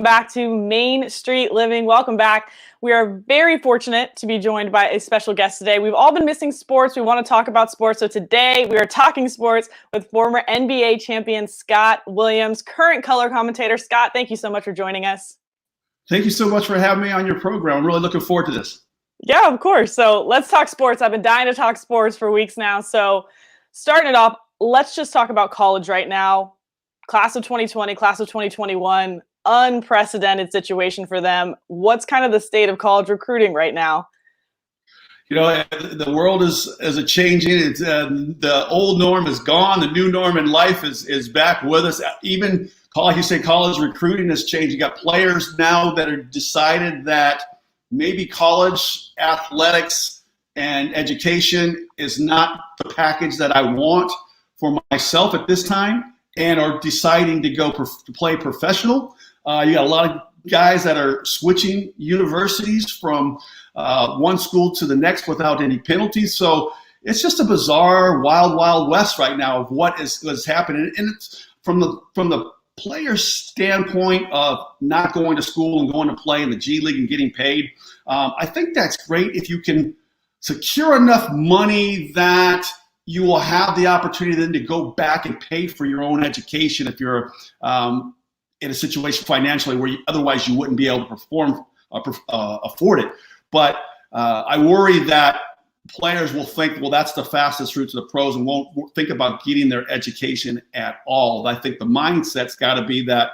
back to Main Street Living. Welcome back. We are very fortunate to be joined by a special guest today. We've all been missing sports. We want to talk about sports. So today we are talking sports with former NBA champion Scott Williams, current color commentator. Scott, thank you so much for joining us. Thank you so much for having me on your program. I'm really looking forward to this. Yeah, of course. So let's talk sports. I've been dying to talk sports for weeks now. So starting it off, let's just talk about college right now. Class of 2020, class of 2021, unprecedented situation for them. What's kind of the state of college recruiting right now? You know, the world is a changing. It's, the old norm is gone. The new norm in life is back with us. Even like you say, college recruiting has changed. You got players now that are decided that maybe college athletics and education is not the package that I want for myself at this time, and are deciding to go to play professional. You got a lot of guys that are switching universities from one school to the next without any penalties. So it's just a bizarre, wild, wild west right now of what is happening. And it's from the player's standpoint of not going to school and going to play in the G League and getting paid. I think that's great if you can secure enough money that you will have the opportunity then to go back and pay for your own education if you're in a situation financially where otherwise you wouldn't be able to afford it. But I worry that players will think, well, that's the fastest route to the pros, and won't think about getting their education at all. I think the mindset's got to be that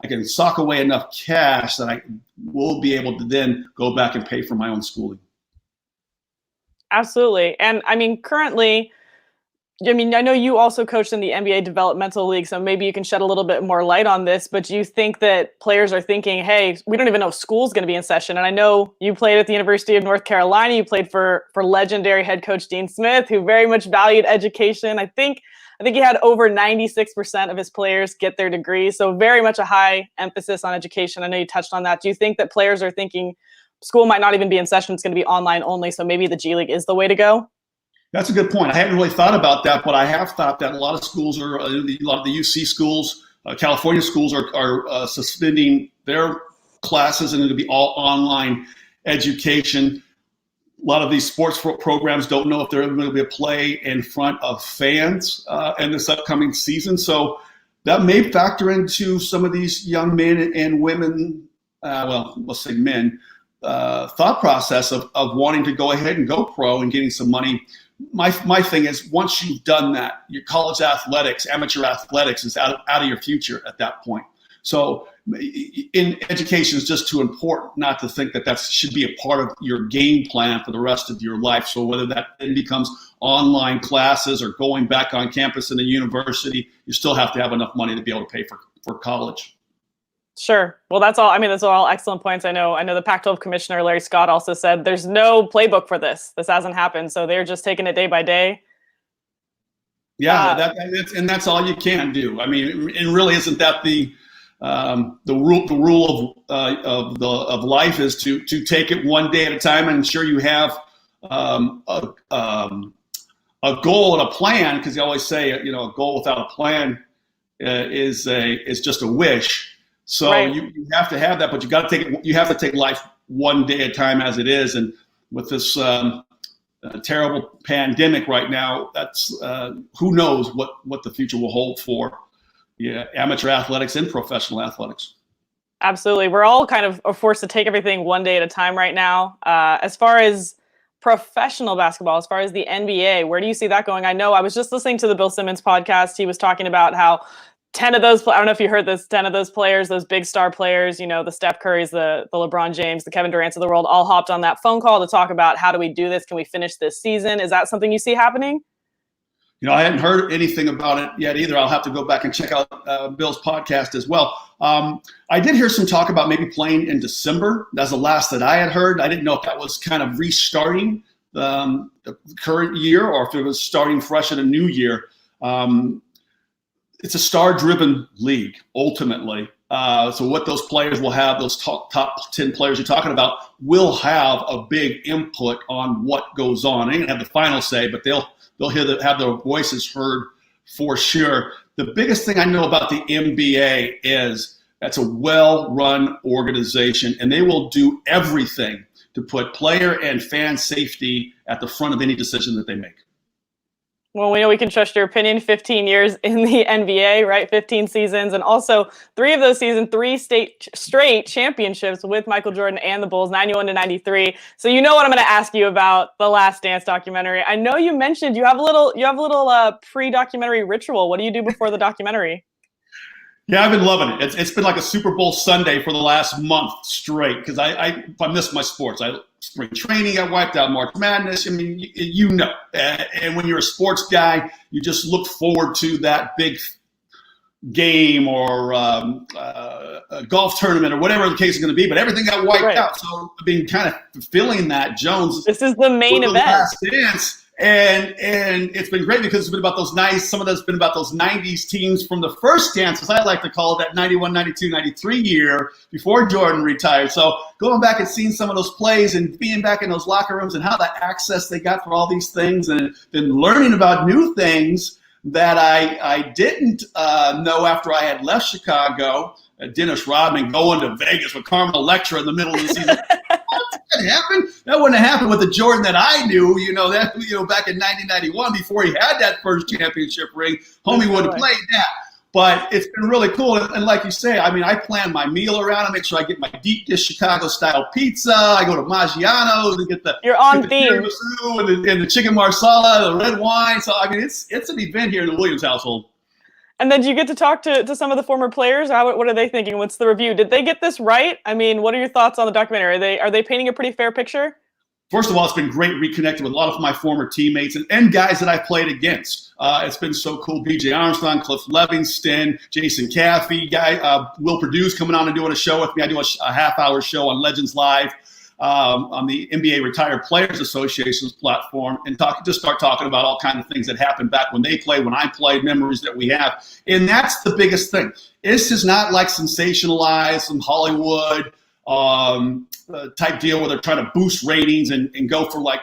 I can sock away enough cash that I will be able to then go back and pay for my own schooling. Absolutely. And I mean, currently, I know you also coached in the NBA Developmental League, so maybe you can shed a little bit more light on this, but do you think that players are thinking, hey, we don't even know if school's going to be in session? And I know you played at the University of North Carolina. You played for legendary head coach Dean Smith, who very much valued education. I think he had over 96% of his players get their degrees, so very much a high emphasis on education. I know you touched on that. Do you think that players are thinking school might not even be in session, it's going to be online only, so maybe the G League is the way to go? That's a good point. I hadn't really thought about that, but I have thought that a lot of schools a lot of the UC schools, California schools are suspending their classes, and it'll be all online education. A lot of these sports programs don't know if they're going to be a play in front of fans in this upcoming season. So that may factor into some of these young men and women, let's say men, thought process of wanting to go ahead and go pro and getting some money. My thing is, once you've done that, your college athletics, amateur athletics is out of your future at that point. So in education is just too important not to think that should be a part of your game plan for the rest of your life. So whether that then becomes online classes or going back on campus in a university, you still have to have enough money to be able to pay for college. Sure. Well, that's all. I mean, those are all excellent points. I know the Pac-12 commissioner, Larry Scott, also said there's no playbook for this. This hasn't happened. So they're just taking it day by day. Yeah, that's all you can do. I mean, it really isn't that the rule of life is to take it one day at a time and ensure you have a goal and a plan, because they always say, a goal without a plan is just a wish. So right. You have to have that, but you have to take life one day at a time as it is. And with this terrible pandemic right now, that's who knows what the future will hold for amateur athletics and professional athletics. Absolutely. We're all kind of forced to take everything one day at a time right now. As far as professional basketball, as far as the NBA, where do you see that going? I know I was just listening to the Bill Simmons podcast. He was talking about how 10 of those, I don't know if you heard this, 10 of those players, those big star players, the Steph Currys, the LeBron James, the Kevin Durant's of the world, all hopped on that phone call to talk about how do we do this? Can we finish this season? Is that something you see happening? I hadn't heard anything about it yet either. I'll have to go back and check out Bill's podcast as well. I did hear some talk about maybe playing in December. That's the last that I had heard. I didn't know if that was kind of restarting the current year or if it was starting fresh in a new year. It's a star-driven league, ultimately. So what those players will have, those top 10 players you're talking about, will have a big input on what goes on. They ain't gonna have the final say, but they'll have their voices heard for sure. The biggest thing I know about the NBA is That's a well-run organization, and they will do everything to put player and fan safety at the front of any decision that they make. Well, we know we can trust your opinion. 15 years in the NBA, right? 15 seasons, and also 3 of those seasons, 3 straight championships with Michael Jordan and the Bulls, 91 to 93. So you know what I'm going to ask you about the Last Dance documentary. I know you mentioned you have a little pre-documentary ritual. What do you do before the documentary? Yeah, I've been loving it. It's been like a Super Bowl Sunday for the last month straight because I miss my sports. Spring training, I wiped out March Madness. I mean, you know. And when you're a sports guy, you just look forward to that big game or a golf tournament or whatever the case is going to be. But everything got wiped out. So I've been kind of fulfilling that, Jones. This is the main event. Last Dance. And it's been great because it's been about some of that's been about those 90s teams from the first dance, as I like to call it, that 91, 92, 93 year before Jordan retired. So going back and seeing some of those plays and being back in those locker rooms and how the access they got for all these things, and then learning about new things that I didn't know after I had left Chicago. Dennis Rodman going to Vegas with Carmen Electra in the middle of the season. That happened? That wouldn't have happened with the Jordan that I knew, back in 1991 before he had that first championship ring. Homie would have played that. But it's been really cool. And like you say, I mean, I plan my meal around. I make sure I get my deep dish Chicago-style pizza. I go to Maggiano's and get the tiramisu and the chicken marsala, the red wine. So, I mean, it's an event here in the Williams household. And then do you get to talk to some of the former players? What are they thinking? What's the review? Did they get this right? I mean, what are your thoughts on the documentary? Are they painting a pretty fair picture? First of all, it's been great reconnecting with a lot of my former teammates and guys that I played against. It's been so cool. B.J. Armstrong, Cliff Levingston, Jason Caffey, Will Purdue's coming on and doing a show with me. I do a half-hour show on Legends Live on the NBA Retired Players Association's platform and start talking about all kinds of things that happened back when they played, when I played, memories that we have. And that's the biggest thing. This is not like sensationalized some Hollywood type deal where they're trying to boost ratings and go for like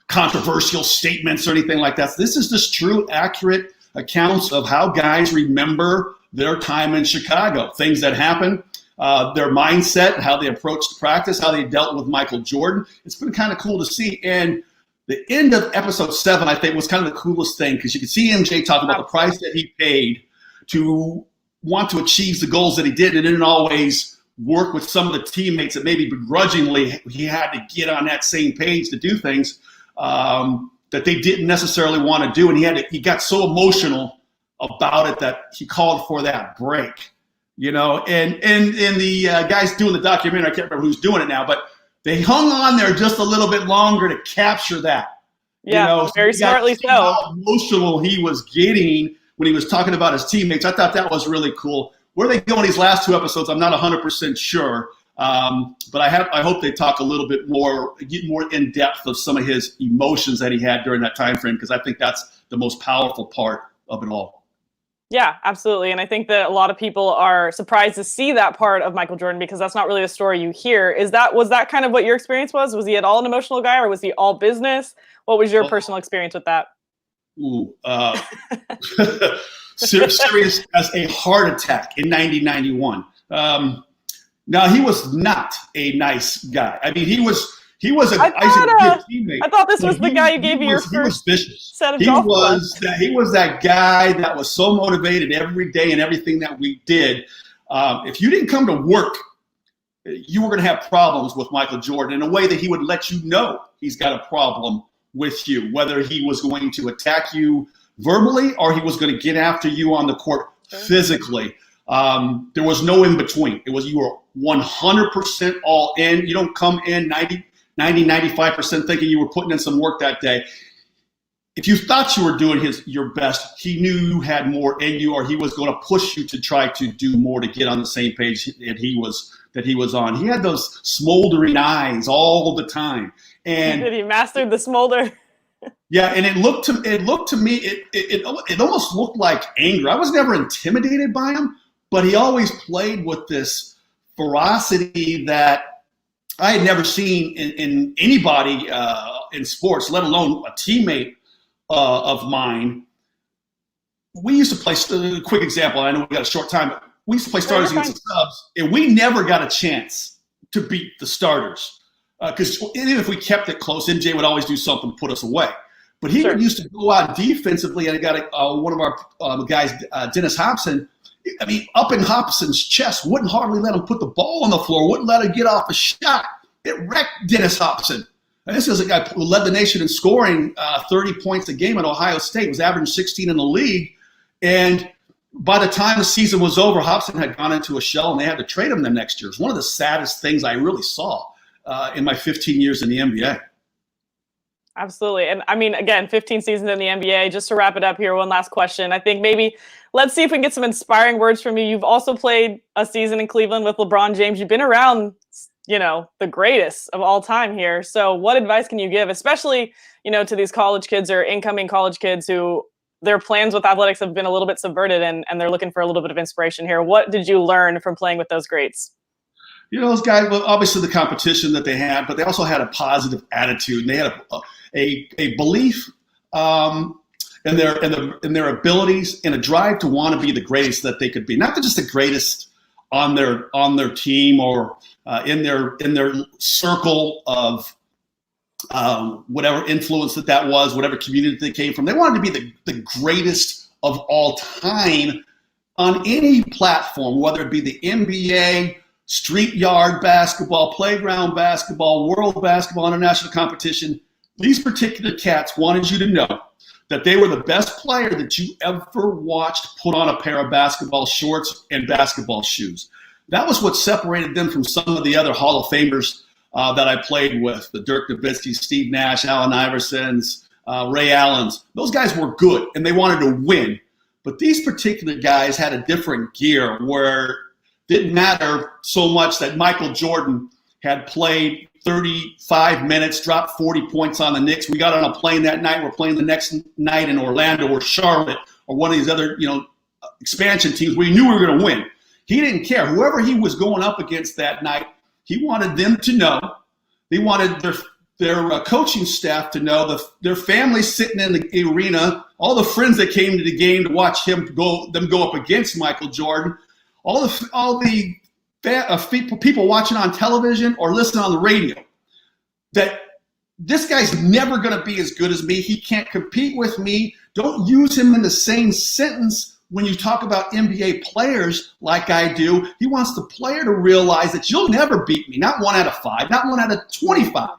controversial statements or anything like that. This is just true, accurate accounts of how guys remember their time in Chicago, things that happened, their mindset, how they approached practice, how they dealt with Michael Jordan. It's been kind of cool to see. And the end of episode 7, I think, was kind of the coolest thing because you could see MJ talk about the price that he paid to want to achieve the goals that he did, and didn't always work with some of the teammates that maybe begrudgingly he had to get on that same page to do things that they didn't necessarily want to do. And he got so emotional about it that he called for that break, and the guys doing the documentary, I can't remember who's doing it now, but they hung on there just a little bit longer to capture that. Yeah, very smartly so. How emotional he was getting when he was talking about his teammates. I thought that was really cool. Where they go in these last 2 episodes, I'm not 100% sure. But I hope they talk a little bit more, get more in depth of some of his emotions that he had during that time frame, because I think that's the most powerful part of it all. Yeah, absolutely. And I think that a lot of people are surprised to see that part of Michael Jordan because that's not really a story you hear. Was that kind of what your experience was? Was he at all an emotional guy, or was he all business? What was your personal experience with that? Serious as a heart attack in 1991. Now, he was not a nice guy. I mean, he was a good teammate. I thought this was the guy who gave you your first set of golf clubs. He was that guy that was so motivated every day in everything that we did. If you didn't come to work, you were going to have problems with Michael Jordan in a way that he would let you know he's got a problem with you, whether he was going to attack you verbally or he was going to get after you on the court physically. There was no in between. You were 100% all in. You don't come in 95% thinking you were putting in some work that day. If you thought you were doing your best, he knew you had more in you, or he was going to push you to try to do more to get on the same page that he was on. He had those smoldering eyes all the time. And he mastered the smolder. Yeah, and it looked to me, it almost looked like anger. I was never intimidated by him, but he always played with this ferocity that I had never seen in anybody in sports, let alone a teammate of mine. We used to play, a quick example, I know we got a short time, but we used to play No, you're starters fine. against the subs, and we never got a chance to beat the starters because even if we kept it close, MJ would always do something to put us away. But he would Sure. used to go out defensively, and I got one of our guys, Dennis Hobson. I mean, up in Hobson's chest, wouldn't hardly let him put the ball on the floor, wouldn't let him get off a shot. It wrecked Dennis Hobson. And this is a guy who led the nation in scoring 30 points a game at Ohio State, was averaging 16 in the league. And by the time the season was over, Hobson had gone into a shell, and they had to trade him the next year. It's one of the saddest things I really saw in my 15 years in the NBA. Absolutely. And I mean, again, 15 seasons in the NBA. Just to wrap it up here, one last question. I think maybe let's see if we can get some inspiring words from you. You've also played a season in Cleveland with LeBron James. You've been around, the greatest of all time here. So what advice can you give, especially, to these college kids or incoming college kids who their plans with athletics have been a little bit subverted and they're looking for a little bit of inspiration here? What did you learn from playing with those greats? Those guys, well, obviously the competition that they had, but they also had a positive attitude. And they had a belief in their abilities and a drive to want to be the greatest that they could be. Not just the greatest on their team or in their circle of whatever influence that was, whatever community they came from. They wanted to be the greatest of all time on any platform, whether it be the NBA, street yard basketball, playground basketball, world basketball, international competition. These particular cats wanted you to know that they were the best player that you ever watched put on a pair of basketball shorts and basketball shoes. That was what separated them from some of the other Hall of Famers that I played with, the Dirk Nowitzki, Steve Nash, Allen Iversons, Ray Allens. Those guys were good, and they wanted to win. But these particular guys had a different gear where didn't matter so much that Michael Jordan had played 35 minutes, dropped 40 points on the Knicks. We got on a plane that night. We're playing the next night in Orlando or Charlotte or one of these other, expansion teams where he knew we were going to win. He didn't care. Whoever he was going up against that night, he wanted them to know. They wanted their coaching staff to know, their families sitting in the arena, all the friends that came to the game to watch them go up against Michael Jordan. All the people watching on television or listening on the radio, that this guy's never going to be as good as me. He can't compete with me. Don't use him in the same sentence when you talk about NBA players like I do. He wants the player to realize that you'll never beat me, not 1 out of 5, not 1 out of 25.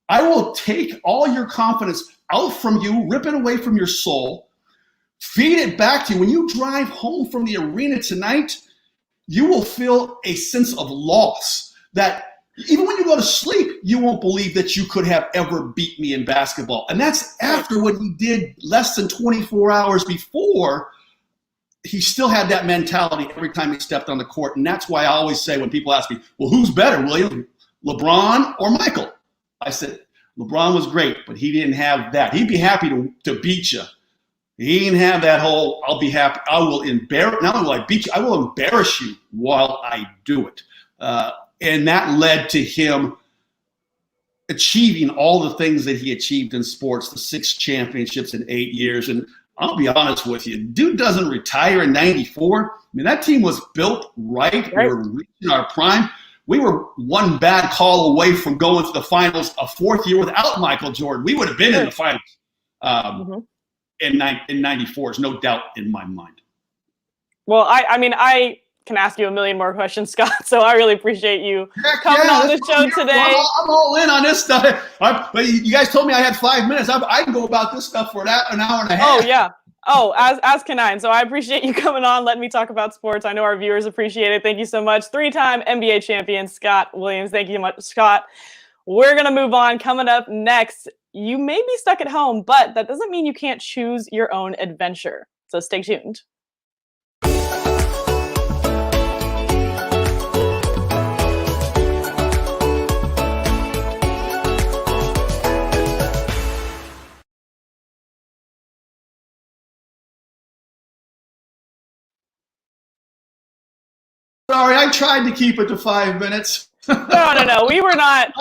I will take all your confidence out from you, rip it away from your soul, feed it back to you. When you drive home from the arena tonight, you will feel a sense of loss that even when you go to sleep, you won't believe that you could have ever beat me in basketball. And that's after what he did less than 24 hours before. He still had that mentality every time he stepped on the court. And that's why I always say when people ask me, well, who's better, William, LeBron or Michael? I said, LeBron was great, but he didn't have that. He'd be happy to beat you. He didn't have that whole, I'll be happy. I will embarrass, not only will I beat you, I will embarrass you while I do it. And that led to him achieving all the things that he achieved in sports, the 6 championships in 8 years. And I'll be honest with you, dude doesn't retire in 94. I mean, that team was built right. We were reaching our prime. We were one bad call away from going to the finals a 4th year without Michael Jordan. We would have been in the finals. In 94, there's no doubt in my mind. Well, I can ask you a million more questions, Scott, so I really appreciate you coming on the show today. I'm all in on this stuff. But you guys told me I had 5 minutes. I can go about this stuff for an hour and a half. Oh, yeah. Oh, as can I. And so I appreciate you coming on, letting me talk about sports. I know our viewers appreciate it. Thank you so much. 3-time NBA champion, Scott Williams. Thank you so much, Scott. We're going to move on. Coming up next, you may be stuck at home, but that doesn't mean you can't choose your own adventure. So stay tuned. Sorry, I tried to keep it to 5 minutes. No. We were not